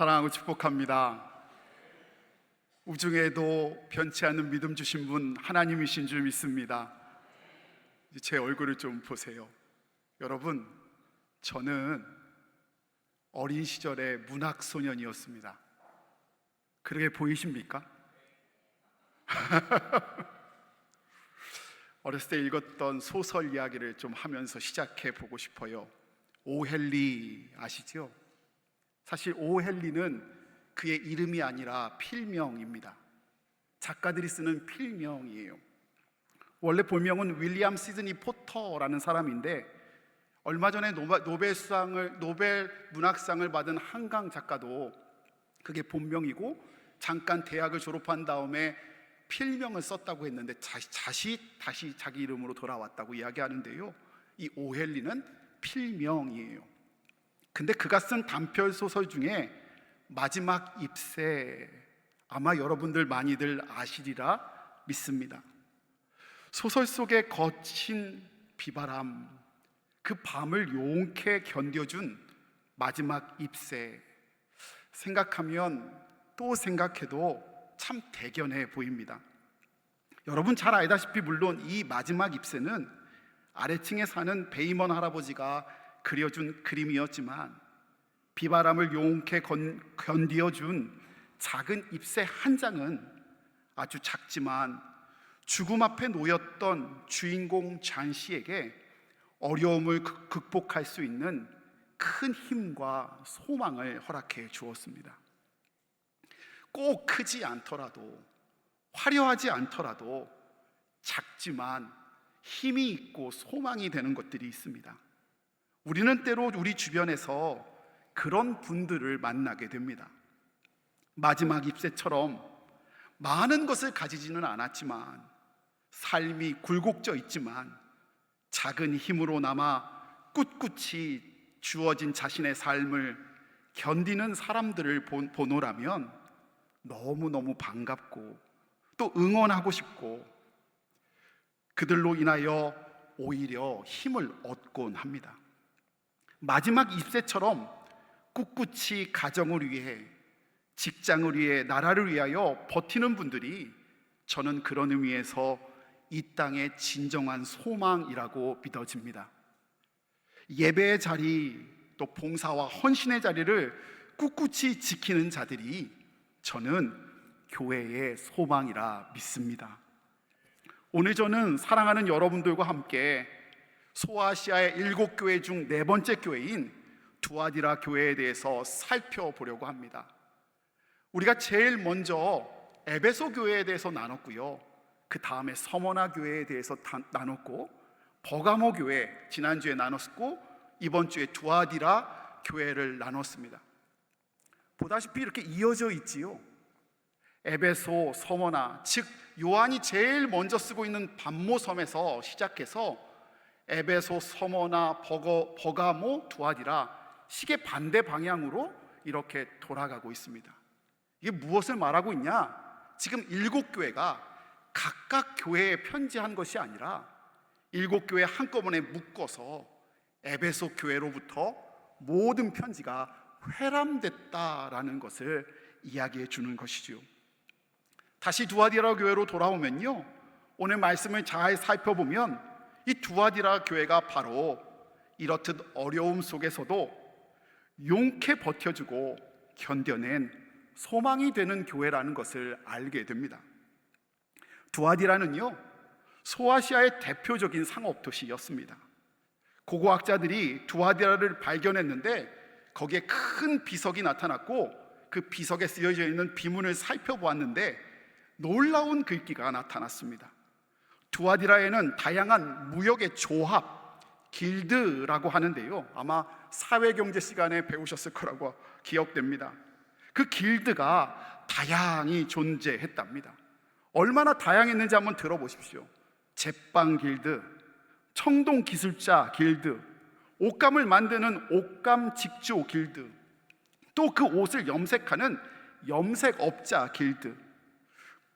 사랑하고 축복합니다. 우중에도 변치 않는 믿음 주신 분 하나님이신 줄 믿습니다. 제 얼굴을 좀 보세요. 여러분, 저는 어린 시절에 문학소년이었습니다. 그렇게 보이십니까? 어렸을 때 읽었던 소설 이야기를 좀 하면서 시작해 보고 싶어요. 오헨리 아시죠? 사실 오헨리는 그의 이름이 아니라 필명입니다. 작가들이 쓰는 필명이에요. 원래 본명은 윌리엄 시드니 포터라는 사람인데, 얼마 전에 노벨 문학상을 받은 한강 작가도 그게 본명이고 잠깐 대학을 졸업한 다음에 필명을 썼다고 했는데 다시 자기 이름으로 돌아왔다고 이야기하는데요, 이 오헨리는 필명이에요. 근데 그가 쓴 단편 소설 중에 마지막 잎새, 아마 여러분들 많이들 아시리라 믿습니다. 소설 속의 거친 비바람, 그 밤을 용케 견뎌준 마지막 잎새, 생각하면 또 생각해도 참 대견해 보입니다. 여러분 잘 알다시피 물론 이 마지막 잎새는 아래층에 사는 베이먼 할아버지가 그려준 그림이었지만, 비바람을 용케 견디어준 작은 잎새 한 장은 아주 작지만 죽음 앞에 놓였던 주인공 잔 씨에게 어려움을 극복할 수 있는 큰 힘과 소망을 허락해 주었습니다. 꼭 크지 않더라도, 화려하지 않더라도 작지만 힘이 있고 소망이 되는 것들이 있습니다. 우리는 때로 우리 주변에서 그런 분들을 만나게 됩니다. 마지막 잎새처럼 많은 것을 가지지는 않았지만, 삶이 굴곡져 있지만 작은 힘으로나마 꿋꿋이 주어진 자신의 삶을 견디는 사람들을 보노라면 너무너무 반갑고 또 응원하고 싶고, 그들로 인하여 오히려 힘을 얻곤 합니다. 마지막 잎새처럼 꿋꿋이 가정을 위해, 직장을 위해, 나라를 위하여 버티는 분들이 저는 그런 의미에서 이 땅의 진정한 소망이라고 믿어집니다. 예배의 자리, 또 봉사와 헌신의 자리를 꿋꿋이 지키는 자들이 저는 교회의 소망이라 믿습니다. 오늘 저는 사랑하는 여러분들과 함께 소아시아의 7교회 중 4번째 교회인 두아디라 교회에 대해서 살펴보려고 합니다. 우리가 제일 먼저 에베소 교회에 대해서 나눴고요, 그 다음에 서머나 교회에 대해서 나눴고, 버가모 교회 지난주에 나눴고, 이번 주에 두아디라 교회를 나눴습니다. 보다시피 이렇게 이어져 있지요. 에베소, 서머나, 즉 요한이 제일 먼저 쓰고 있는 반모섬에서 시작해서 에베소, 서머나, 버가모, 두아디라 시계 반대 방향으로 이렇게 돌아가고 있습니다. 이게 무엇을 말하고 있냐? 지금 7교회가 각각 교회에 편지한 것이 아니라 7교회 한꺼번에 묶어서 에베소 교회로부터 모든 편지가 회람됐다라는 것을 이야기해 주는 것이죠. 다시 두아디라 교회로 돌아오면요, 오늘 말씀을 잘 살펴보면 이 두아디라 교회가 바로 이렇듯 어려움 속에서도 용케 버텨주고 견뎌낸 소망이 되는 교회라는 것을 알게 됩니다. 두아디라는요, 소아시아의 대표적인 상업도시였습니다. 고고학자들이 두아디라를 발견했는데 거기에 큰 비석이 나타났고, 그 비석에 쓰여져 있는 비문을 살펴보았는데 놀라운 글귀가 나타났습니다. 두아디라에는 다양한 무역의 조합, 길드라고 하는데요, 아마 사회경제 시간에 배우셨을 거라고 기억됩니다. 그 길드가 다양히 존재했답니다. 얼마나 다양했는지 한번 들어보십시오. 제빵 길드, 청동 기술자 길드, 옷감을 만드는 옷감 직조 길드, 또 그 옷을 염색하는 염색업자 길드,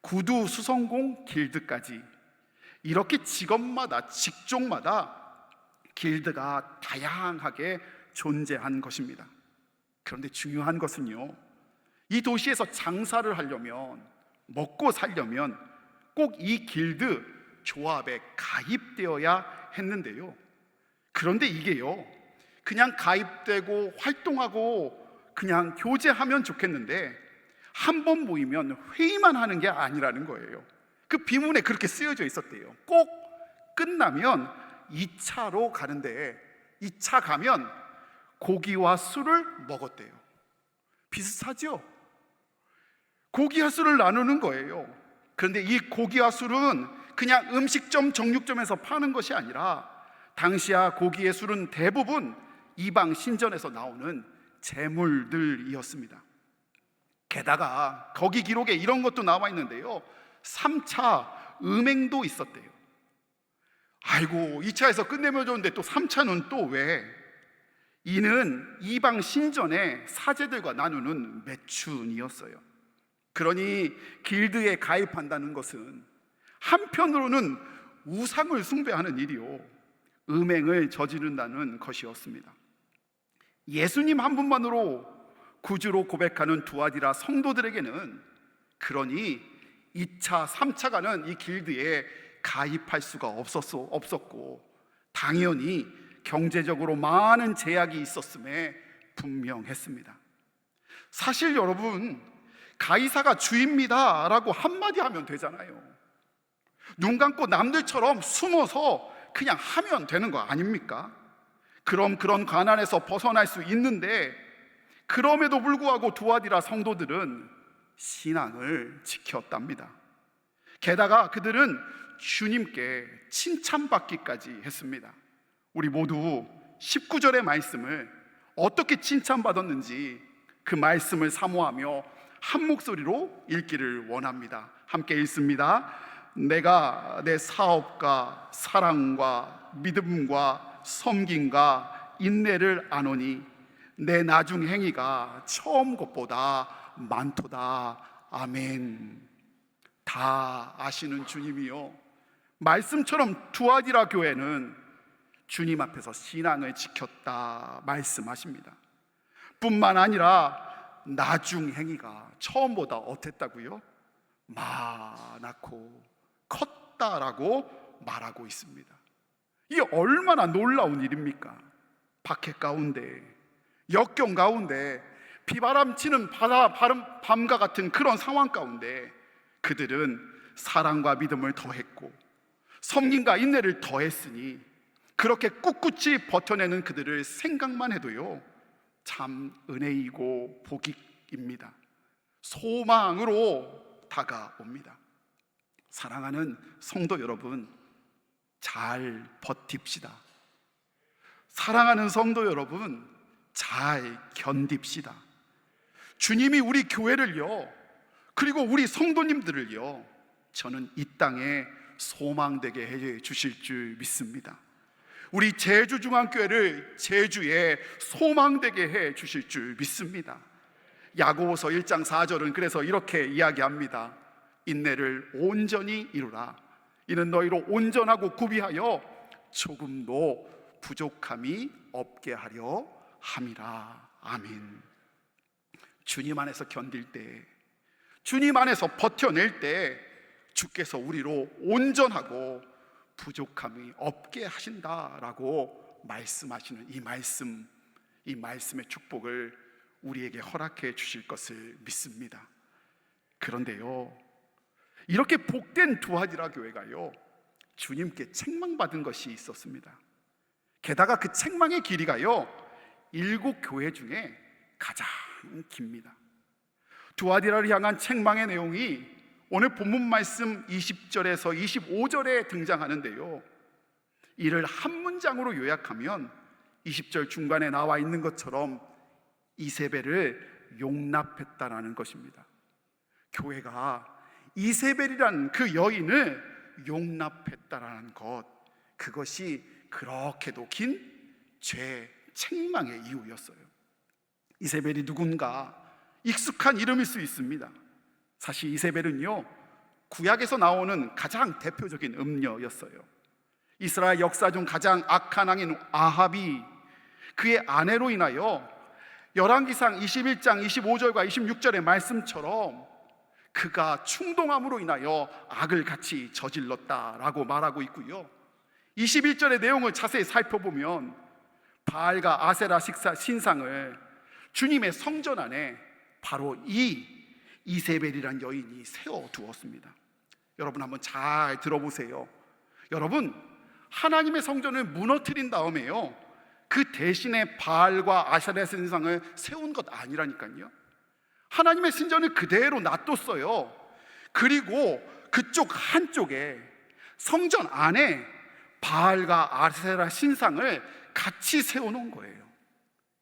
구두 수성공 길드까지, 이렇게 직업마다, 직종마다 길드가 다양하게 존재한 것입니다. 그런데 중요한 것은요, 이 도시에서 장사를 하려면, 먹고 살려면 꼭 이 길드 조합에 가입되어야 했는데요. 그런데 이게요, 그냥 가입되고 활동하고 그냥 교제하면 좋겠는데 한 번 모이면 회의만 하는 게 아니라는 거예요. 그 비문에 그렇게 쓰여져 있었대요. 꼭 끝나면 2차로 가는데 2차 가면 고기와 술을 먹었대요. 비슷하죠? 고기와 술을 나누는 거예요. 그런데 이 고기와 술은 그냥 음식점, 정육점에서 파는 것이 아니라 당시야 고기의 술은 대부분 이방 신전에서 나오는 제물들이었습니다. 게다가 거기 기록에 이런 것도 나와 있는데요, 3차 음행도 있었대요. 아이고, 2차에서 끝내면 좋은데 또 3차는 또 왜? 이는 이방 신전의 사제들과 나누는 매춘이었어요. 그러니 길드에 가입한다는 것은 한편으로는 우상을 숭배하는 일이요, 음행을 저지른다는 것이었습니다. 예수님 한 분만으로 구주로 고백하는 두아디라 성도들에게는 그러니 2차, 3차가는 이 길드에 가입할 수가 없었고, 당연히 경제적으로 많은 제약이 있었음에 분명했습니다. 사실 여러분, 가이사가 주입니다 라고 한마디 하면 되잖아요. 눈 감고 남들처럼 숨어서 그냥 하면 되는 거 아닙니까? 그럼 그런 관한에서 벗어날 수 있는데, 그럼에도 불구하고 두아디라 성도들은 신앙을 지켰답니다. 게다가 그들은 주님께 칭찬받기까지 했습니다. 우리 모두 19절의 말씀을 어떻게 칭찬받았는지 그 말씀을 사모하며 한 목소리로 읽기를 원합니다. 함께 읽습니다. 내가 내 사업과 사랑과 믿음과 섬김과 인내를 아노니 내 나중 행위가 처음 것보다 많도다. 아멘. 다 아시는 주님이요, 말씀처럼 두아디라 교회는 주님 앞에서 신앙을 지켰다 말씀하십니다. 뿐만 아니라 나중 행위가 처음보다 어땠다고요? 많고 컸다라고 말하고 있습니다. 이게 얼마나 놀라운 일입니까? 박해 가운데, 역경 가운데, 비바람 치는 밤과 같은 그런 상황 가운데 그들은 사랑과 믿음을 더했고 섬김과 인내를 더했으니 그렇게 꿋꿋이 버텨내는 그들을 생각만 해도요, 참 은혜이고 복입니다. 소망으로 다가옵니다. 사랑하는 성도 여러분, 잘 버팁시다. 사랑하는 성도 여러분, 잘 견딥시다. 주님이 우리 교회를요, 그리고 우리 성도님들을요, 저는 이 땅에 소망되게 해 주실 줄 믿습니다. 우리 제주중앙교회를 제주에 소망되게 해 주실 줄 믿습니다. 야고보서 1장 4절은 그래서 이렇게 이야기합니다. 인내를 온전히 이루라. 이는 너희로 온전하고 구비하여 조금도 부족함이 없게 하려 함이라. 아멘. 주님 안에서 견딜 때, 주님 안에서 버텨낼 때 주께서 우리로 온전하고 부족함이 없게 하신다라고 말씀하시는 이 말씀의 축복을 우리에게 허락해 주실 것을 믿습니다. 그런데요, 이렇게 복된 두아디라 교회가요, 주님께 책망받은 것이 있었습니다. 게다가 그 책망의 길이가요, 7 교회 중에 가장 깁니다. 두아디라를 향한 책망의 내용이 오늘 본문 말씀 20절에서 25절에 등장하는데요, 이를 한 문장으로 요약하면 20절 중간에 나와 있는 것처럼 이세벨을 용납했다라는 것입니다. 교회가 이세벨이란 그 여인을 용납했다라는 것, 그것이 그렇게도 긴 죄 책망의 이유였어요. 이세벨이 누군가 익숙한 이름일 수 있습니다. 사실 이세벨은요, 구약에서 나오는 가장 대표적인 음녀였어요. 이스라엘 역사 중 가장 악한 왕인 아합이 그의 아내로 인하여 열왕기상 21장 25절과 26절의 말씀처럼 그가 충동함으로 인하여 악을 같이 저질렀다라고 말하고 있고요, 21절의 내용을 자세히 살펴보면 바알과 아세라 신상을 주님의 성전 안에 바로 이 이세벨이란 여인이 세워두었습니다. 여러분 한번 잘 들어보세요. 여러분, 하나님의 성전을 무너뜨린 다음에요, 그 대신에 바알과 아세라 신상을 세운 것 아니라니까요. 하나님의 신전을 그대로 놔뒀어요. 그리고 그쪽 한쪽에 성전 안에 바알과 아세라 신상을 같이 세워놓은 거예요.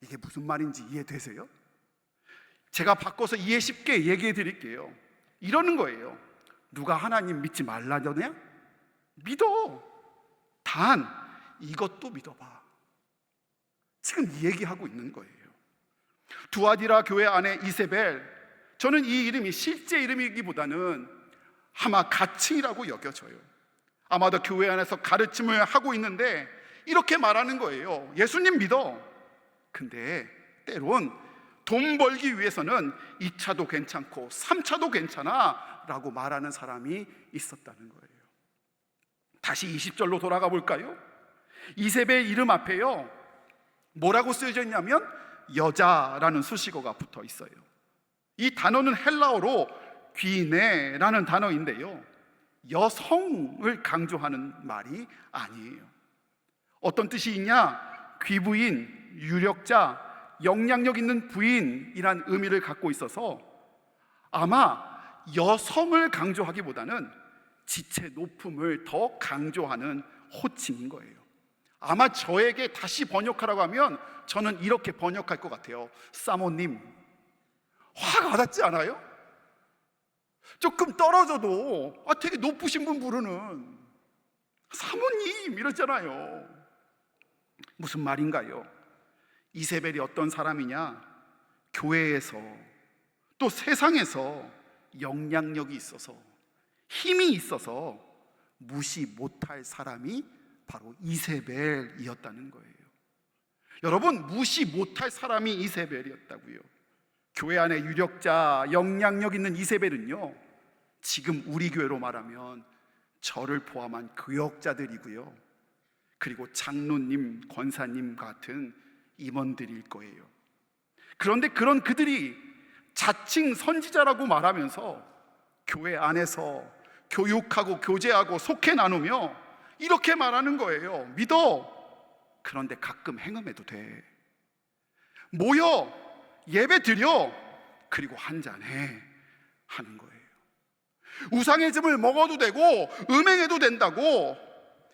이게 무슨 말인지 이해되세요? 제가 바꿔서 이해 쉽게 얘기해 드릴게요. 이러는 거예요. 누가 하나님 믿지 말라더냐? 믿어. 단 이것도 믿어봐. 지금 이 얘기하고 있는 거예요. 두아디라 교회 안에 이세벨, 저는 이 이름이 실제 이름이기보다는 아마 가칭이라고 여겨져요. 아마도 교회 안에서 가르침을 하고 있는데 이렇게 말하는 거예요. 예수님 믿어. 근데 때론 돈 벌기 위해서는 2차도 괜찮고 3차도 괜찮아 라고 말하는 사람이 있었다는 거예요. 다시 20절로 돌아가 볼까요? 이세벨 이름 앞에요, 뭐라고 쓰여져 있냐면 여자라는 수식어가 붙어 있어요. 이 단어는 헬라어로 귀네라는 단어인데요, 여성을 강조하는 말이 아니에요. 어떤 뜻이 있냐? 귀부인, 유력자, 영향력 있는 부인이란 의미를 갖고 있어서 아마 여성을 강조하기보다는 지체 높음을 더 강조하는 호칭인 거예요. 아마 저에게 다시 번역하라고 하면 저는 이렇게 번역할 것 같아요. 사모님. 화가 와닿지 않아요? 조금 떨어져도 되게 높으신 분 부르는 사모님 이러잖아요. 무슨 말인가요? 이세벨이 어떤 사람이냐? 교회에서 또 세상에서 영향력이 있어서 힘이 있어서 무시 못할 사람이 바로 이세벨이었다는 거예요. 여러분, 무시 못할 사람이 이세벨이었다고요. 교회 안에 유력자, 영향력 있는 이세벨은요, 지금 우리 교회로 말하면 저를 포함한 교역자들이고요, 그리고 장로님, 권사님 같은 임원들일 거예요. 그런데 그런 그들이 자칭 선지자라고 말하면서 교회 안에서 교육하고 교제하고 속해 나누며 이렇게 말하는 거예요. 믿어. 그런데 가끔 행음해도 돼. 모여 예배 드려. 그리고 한잔해 하는 거예요. 우상의 즙을 먹어도 되고 음행해도 된다고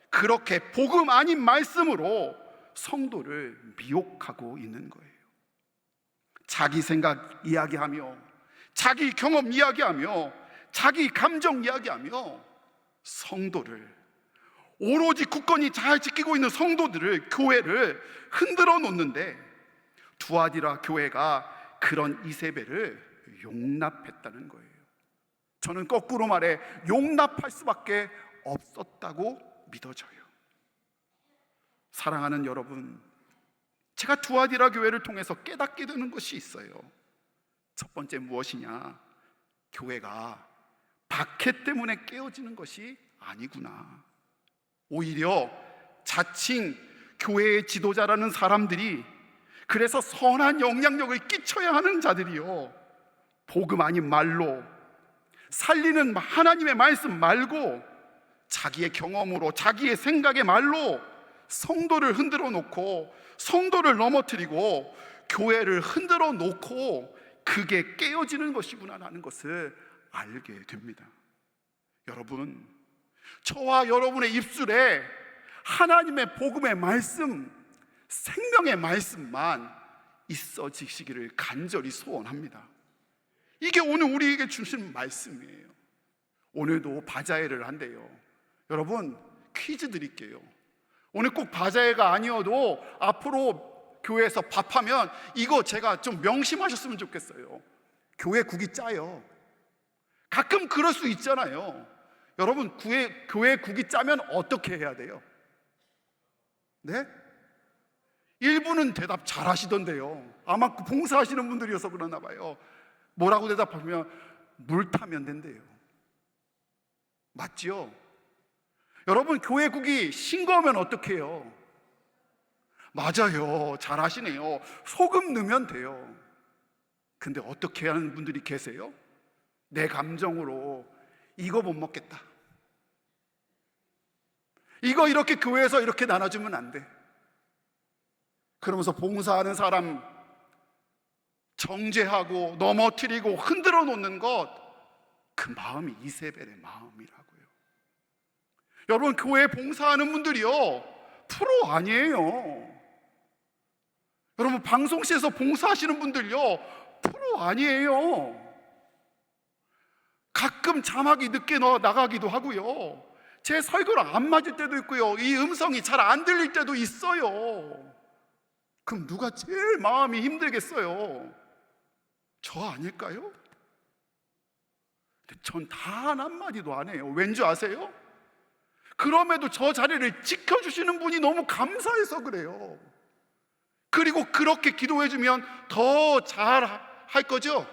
그렇게 복음 아닌 말씀으로 성도를 미혹하고 있는 거예요. 자기 생각 이야기하며, 자기 경험 이야기하며, 자기 감정 이야기하며 성도를, 오로지 굳건히 잘 지키고 있는 성도들을, 교회를 흔들어 놓는데 두아디라 교회가 그런 이세벨을 용납했다는 거예요. 저는 거꾸로 말해 용납할 수밖에 없었다고 믿어져요. 사랑하는 여러분, 제가 두아디라 교회를 통해서 깨닫게 되는 것이 있어요. 첫 번째 무엇이냐? 교회가 박해 때문에 깨어지는 것이 아니구나. 오히려 자칭 교회의 지도자라는 사람들이, 그래서 선한 영향력을 끼쳐야 하는 자들이요, 복음 아닌 말로, 살리는 하나님의 말씀 말고 자기의 경험으로, 자기의 생각의 말로 성도를 흔들어 놓고, 성도를 넘어뜨리고 교회를 흔들어 놓고 그게 깨어지는 것이구나라는 것을 알게 됩니다. 여러분, 저와 여러분의 입술에 하나님의 복음의 말씀, 생명의 말씀만 있어지시기를 간절히 소원합니다. 이게 오늘 우리에게 주신 말씀이에요. 오늘도 바자회를 한대요. 여러분, 퀴즈 드릴게요. 오늘 꼭 바자회가 아니어도 앞으로 교회에서 밥하면 이거 제가 좀 명심하셨으면 좋겠어요. 교회 국이 짜요. 가끔 그럴 수 있잖아요. 여러분, 교회 국이 짜면 어떻게 해야 돼요? 네? 일부는 대답 잘 하시던데요. 아마 그 봉사하시는 분들이어서 그러나 봐요. 뭐라고 대답하면 물 타면 된대요. 맞지요? 여러분, 교회국이 싱거우면 어떻게 해요? 맞아요. 잘 하시네요. 소금 넣으면 돼요. 근데 어떻게 하는 분들이 계세요? 내 감정으로 이거 못 먹겠다, 이거 이렇게 교회에서 이렇게 나눠주면 안 돼, 그러면서 봉사하는 사람 정죄하고 넘어뜨리고 흔들어 놓는 것, 그 마음이 이세벨의 마음이라고요. 여러분, 교회에 봉사하는 분들이요, 프로 아니에요. 여러분, 방송시에서 봉사하시는 분들요, 프로 아니에요. 가끔 자막이 늦게 나가기도 하고요, 제 설교랑 안 맞을 때도 있고요, 이 음성이 잘 안 들릴 때도 있어요. 그럼 누가 제일 마음이 힘들겠어요? 저 아닐까요? 근데 전 단 한마디도 안 해요. 왠지 아세요? 그럼에도 저 자리를 지켜주시는 분이 너무 감사해서 그래요. 그리고 그렇게 기도해주면 더 잘 할 거죠?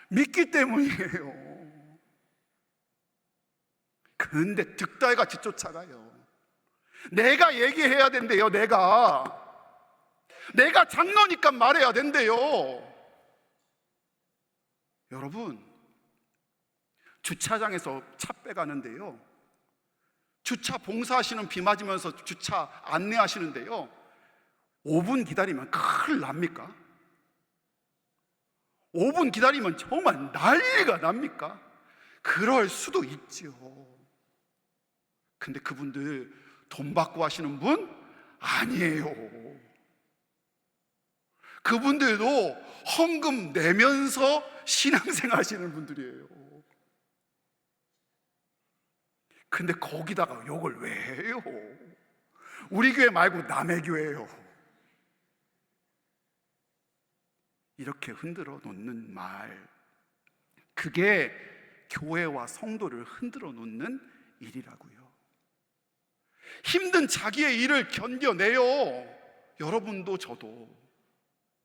믿기 때문이에요. 근데 득달같이 쫓아가요. 내가 얘기해야 된대요. 내가 장로니까 말해야 된대요. 여러분, 주차장에서 차 빼가는데요, 주차 봉사하시는 비 맞으면서 주차 안내하시는데요, 5분 기다리면 큰일 납니까? 5분 기다리면 정말 난리가 납니까? 그럴 수도 있죠. 근데 그분들 돈 받고 하시는 분 아니에요. 그분들도 헌금 내면서 신앙생활 하시는 분들이에요. 근데 거기다가 욕을 왜 해요? 우리 교회 말고 남의 교회예요. 이렇게 흔들어 놓는 말, 그게 교회와 성도를 흔들어 놓는 일이라고요. 힘든 자기의 일을 견뎌내요, 여러분도 저도.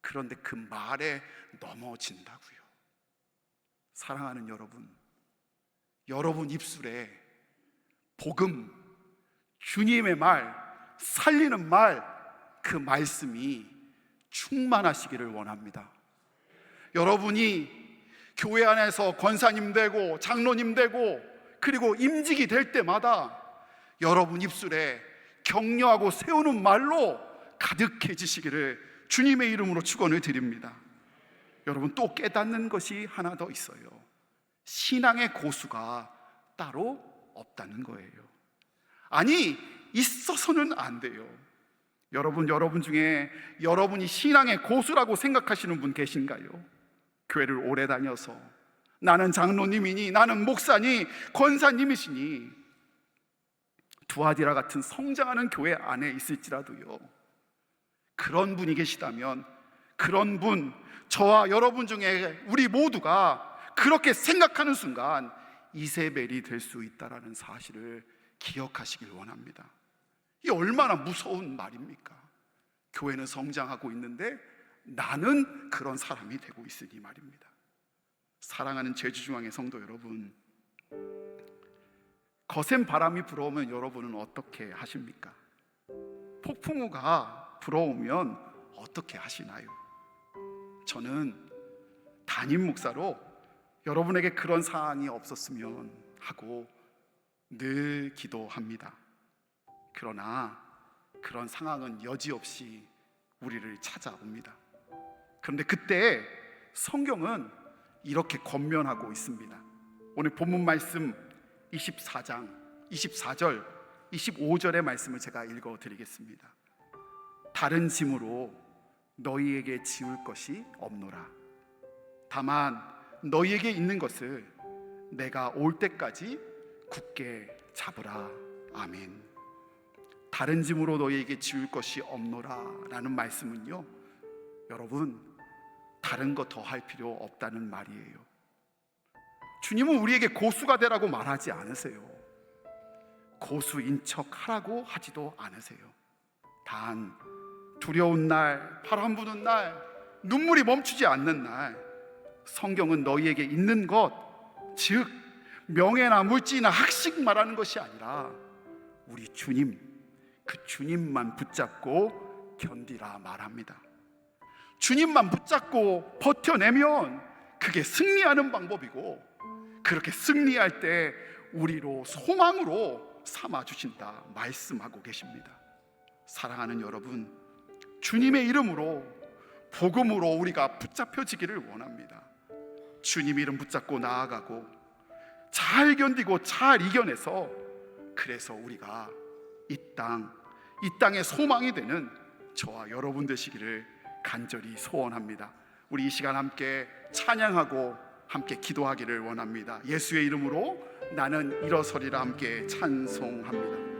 그런데 그 말에 넘어진다고요. 사랑하는 여러분, 여러분 입술에 복음, 주님의 말, 살리는 말, 그 말씀이 충만하시기를 원합니다. 여러분이 교회 안에서 권사님 되고 장로님 되고 그리고 임직이 될 때마다 여러분 입술에 격려하고 세우는 말로 가득해지시기를 주님의 이름으로 축원을 드립니다. 여러분, 또 깨닫는 것이 하나 더 있어요. 신앙의 고수가 따로 없다는 거예요. 아니, 있어서는 안 돼요. 여러분 중에 여러분이 신앙의 고수라고 생각하시는 분 계신가요? 교회를 오래 다녀서 나는 장로님이니, 나는 목사니, 권사님이시니, 두아디라 같은 성장하는 교회 안에 있을지라도요, 그런 분이 계시다면, 그런 분, 저와 여러분 중에 우리 모두가 그렇게 생각하는 순간 이세벨이 될 수 있다는 사실을 기억하시길 원합니다. 이게 얼마나 무서운 말입니까? 교회는 성장하고 있는데 나는 그런 사람이 되고 있으니 말입니다. 사랑하는 제주중앙의 성도 여러분, 거센 바람이 불어오면 여러분은 어떻게 하십니까? 폭풍우가 불어오면 어떻게 하시나요? 저는 담임 목사로 여러분에게 그런 상황이 없었으면 하고 늘 기도합니다. 그러나 그런 상황은 여지없이 우리를 찾아옵니다. 그런데 그때 성경은 이렇게 권면하고 있습니다. 오늘 본문 말씀 24장 24절 25절의 말씀을 제가 읽어드리겠습니다. 다른 짐으로 너희에게 지울 것이 없노라. 다만 너희에게 있는 것을 내가 올 때까지 굳게 잡으라. 아멘. 다른 짐으로 너희에게 지울 것이 없노라 라는 말씀은요, 여러분, 다른 거 더 할 필요 없다는 말이에요. 주님은 우리에게 고수가 되라고 말하지 않으세요. 고수인 척 하라고 하지도 않으세요. 단 두려운 날, 바람 부는 날, 눈물이 멈추지 않는 날, 성경은 너희에게 있는 것, 즉 명예나 물질이나 학식 말하는 것이 아니라 우리 주님, 그 주님만 붙잡고 견디라 말합니다. 주님만 붙잡고 버텨내면 그게 승리하는 방법이고, 그렇게 승리할 때 우리로 소망으로 삼아주신다 말씀하고 계십니다. 사랑하는 여러분, 주님의 이름으로, 복음으로 우리가 붙잡혀지기를 원합니다. 주님 이름 붙잡고 나아가고 잘 견디고 잘 이겨내서, 그래서 우리가 이 땅의 소망이 되는 저와 여러분 되시기를 간절히 소원합니다. 우리 이 시간 함께 찬양하고 함께 기도하기를 원합니다. 예수의 이름으로 나는 일어서리라 함께 찬송합니다.